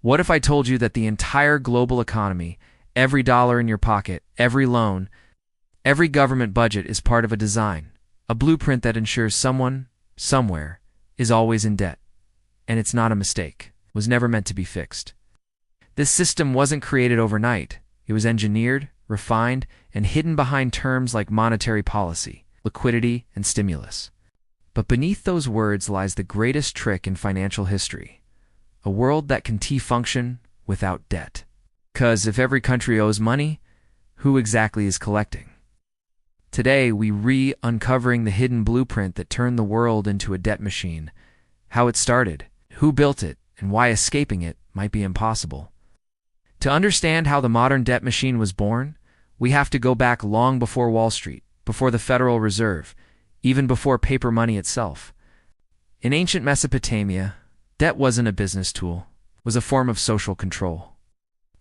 What if I told you that the entire global economy, every dollar in your pocket, every loan, every government budget is part of a design, a blueprint that ensures someone, somewhere, is always in debt? And it's not a mistake. It was never meant to be fixed. This system wasn't created overnight. It was engineered, refined, and hidden behind terms like monetary policy, liquidity, and stimulus. But beneath those words lies the greatest trick in financial history: a world that can function without debt. Because if every country owes money, who exactly is collecting? Today, we uncovering the hidden blueprint that turned the world into a debt machine, how it started, who built it, and why escaping it might be impossible. To understand how the modern debt machine was born, we have to go back long before Wall Street, before the Federal Reserve, even before paper money itself. In ancient Mesopotamia, debt wasn't a business tool, it was a form of social control.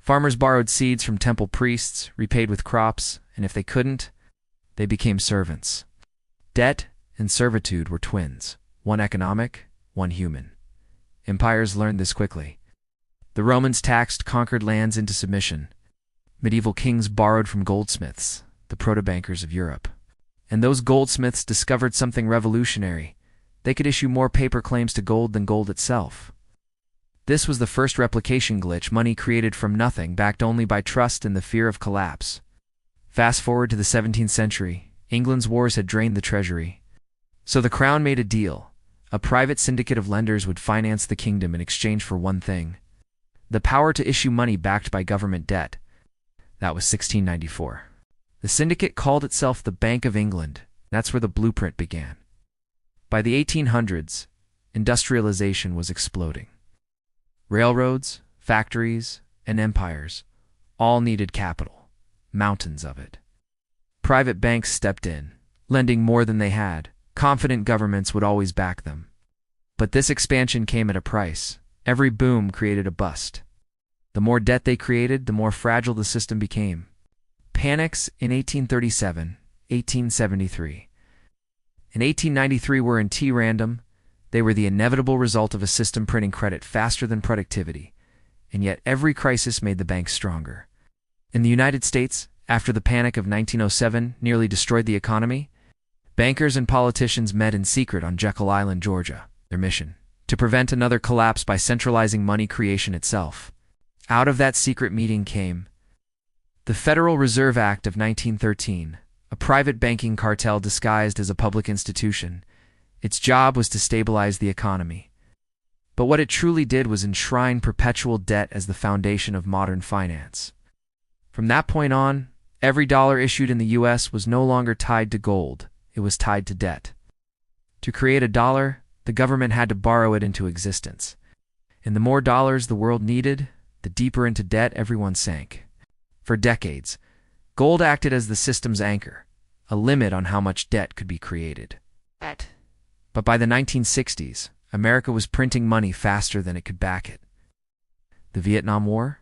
Farmers borrowed seeds from temple priests, repaid with crops, and if they couldn't, they became servants. Debt and servitude were twins, one economic, one human. Empires learned this quickly. The Romans taxed conquered lands into submission. Medieval kings borrowed from goldsmiths, the proto-bankers of Europe. And those goldsmiths discovered something revolutionary. They could issue more paper claims to gold than gold itself. This was the first replication glitch, money created from nothing, backed only by trust and the fear of collapse. Fast forward to the 17th century, England's wars had drained the treasury. So the crown made a deal. A private syndicate of lenders would finance the kingdom in exchange for one thing: the power to issue money backed by government debt. That was 1694. The syndicate called itself the Bank of England. That's where the blueprint began. By the 1800s, industrialization was exploding. Railroads, factories, and empires all needed capital, mountains of it. Private banks stepped in, lending more than they had. Confident governments would always back them. But this expansion came at a price. Every boom created a bust. The more debt they created, the more fragile the system became. Panics in 1837, 1873, and 1893 were random. They were the inevitable result of a system printing credit faster than productivity, and yet every crisis made the banks stronger. In the United States, after the Panic of 1907 nearly destroyed the economy, bankers and politicians met in secret on Jekyll Island, Georgia. Their mission: to prevent another collapse by centralizing money creation itself. Out of that secret meeting came the Federal Reserve Act of 1913, a private banking cartel disguised as a public institution. Its job was to stabilize the economy. But what it truly did was enshrine perpetual debt as the foundation of modern finance. From that point on, every dollar issued in the U.S. was no longer tied to gold, it was tied to debt. To create a dollar, the government had to borrow it into existence. And the more dollars the world needed, the deeper into debt everyone sank. For decades, gold acted as the system's anchor, a limit on how much debt could be created. But by the 1960s, America was printing money faster than it could back it. The Vietnam War,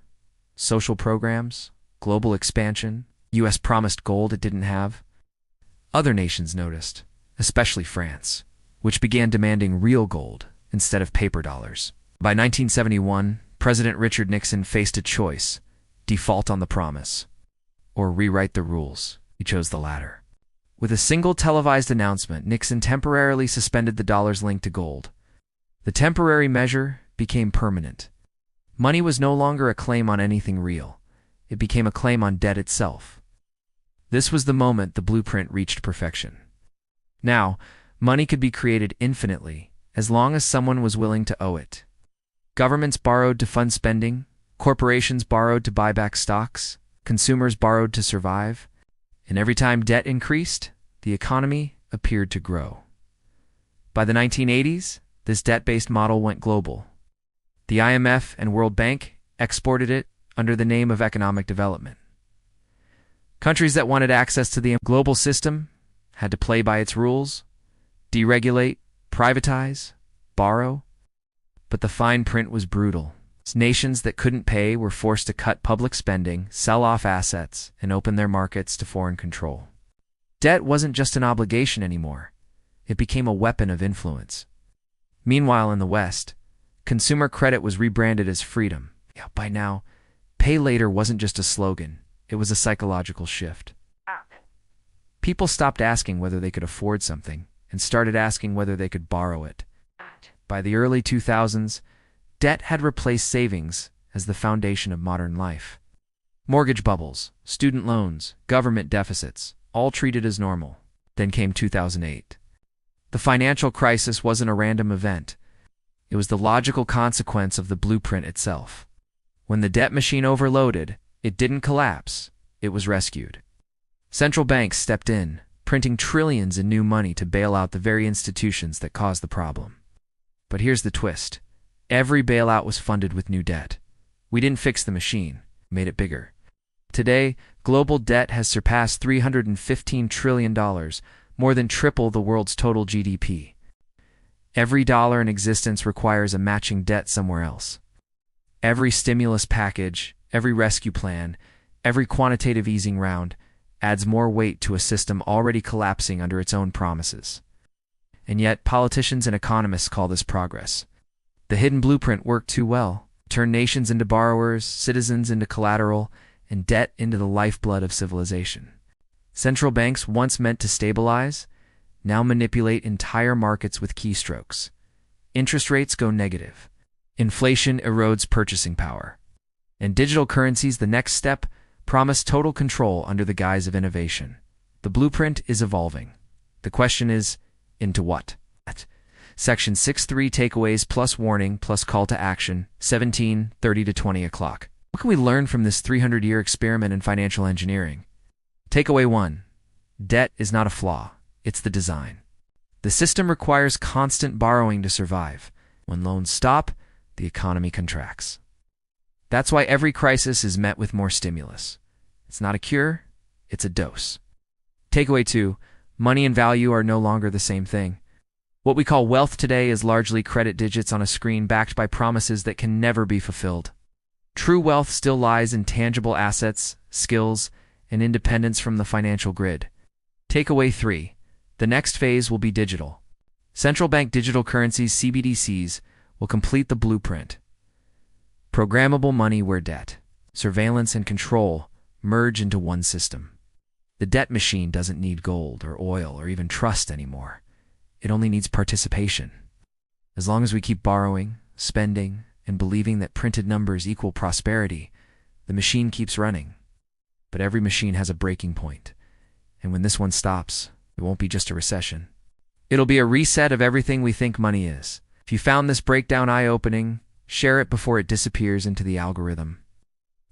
social programs, global expansion, U.S. promised gold it didn't have. Other nations noticed, especially France, which began demanding real gold instead of paper dollars. By 1971, President Richard Nixon faced a choice: default on the promise, or rewrite the rules. He chose the latter. With a single televised announcement, Nixon temporarily suspended the dollar's link to gold. The temporary measure became permanent. Money was no longer a claim on anything real. It became a claim on debt itself. This was the moment the blueprint reached perfection. Now, money could be created infinitely, as long as someone was willing to owe it. Governments borrowed to fund spending, corporations borrowed to buy back stocks, consumers borrowed to survive, and every time debt increased, the economy appeared to grow. By the 1980s, this debt-based model went global. The IMF and World Bank exported it under the name of economic development. Countries that wanted access to the global system had to play by its rules, deregulate, privatize, borrow. But the fine print was brutal. Nations that couldn't pay were forced to cut public spending, sell off assets, and open their markets to foreign control. Debt wasn't just an obligation anymore. It became a weapon of influence. Meanwhile, in the West, consumer credit was rebranded as freedom. Yeah, by now, pay later wasn't just a slogan, it was a psychological shift. People stopped asking whether they could afford something and started asking whether they could borrow it. By the early 2000s, debt had replaced savings as the foundation of modern life. Mortgage bubbles, student loans, government deficits, all treated as normal. Then came 2008. The financial crisis wasn't a random event. It was the logical consequence of the blueprint itself. When the debt machine overloaded, it didn't collapse, it was rescued. Central banks stepped in, printing trillions in new money to bail out the very institutions that caused the problem. But here's the twist. Every bailout was funded with new debt. We didn't fix the machine, made it bigger. Today, global debt has surpassed $315 trillion, more than triple the world's total GDP. Every dollar in existence requires a matching debt somewhere else. Every stimulus package, every rescue plan, every quantitative easing round adds more weight to a system already collapsing under its own promises. And yet, politicians and economists call this progress. The hidden blueprint worked too well, turned nations into borrowers, citizens into collateral, and debt into the lifeblood of civilization. Central banks, once meant to stabilize, now manipulate entire markets with keystrokes. Interest rates go negative. Inflation erodes purchasing power. And digital currencies, the next step, promise total control under the guise of innovation. The blueprint is evolving. The question is, into what? Section 6.3 takeaways plus warning plus call to action, 17:30 to 20 o'clock. What can we learn from this 300-year experiment in financial engineering? Takeaway 1. Debt is not a flaw, it's the design. The system requires constant borrowing to survive. When loans stop, the economy contracts. That's why every crisis is met with more stimulus. It's not a cure, it's a dose. Takeaway 2. Money and value are no longer the same thing. What we call wealth today is largely credit digits on a screen backed by promises that can never be fulfilled. True wealth still lies in tangible assets, skills, and independence from the financial grid. Takeaway 3. The next phase will be digital. Central bank digital currencies, CBDCs, will complete the blueprint. Programmable money where debt, surveillance, and control merge into one system. The debt machine doesn't need gold or oil or even trust anymore. It only needs participation. As long as we keep borrowing, spending, and believing that printed numbers equal prosperity, the machine keeps running. But every machine has a breaking point. And when this one stops, it won't be just a recession. It'll be a reset of everything we think money is. If you found this breakdown eye-opening, share it before it disappears into the algorithm.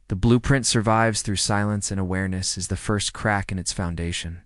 The blueprint survives through silence, and awareness is the first crack in its foundation.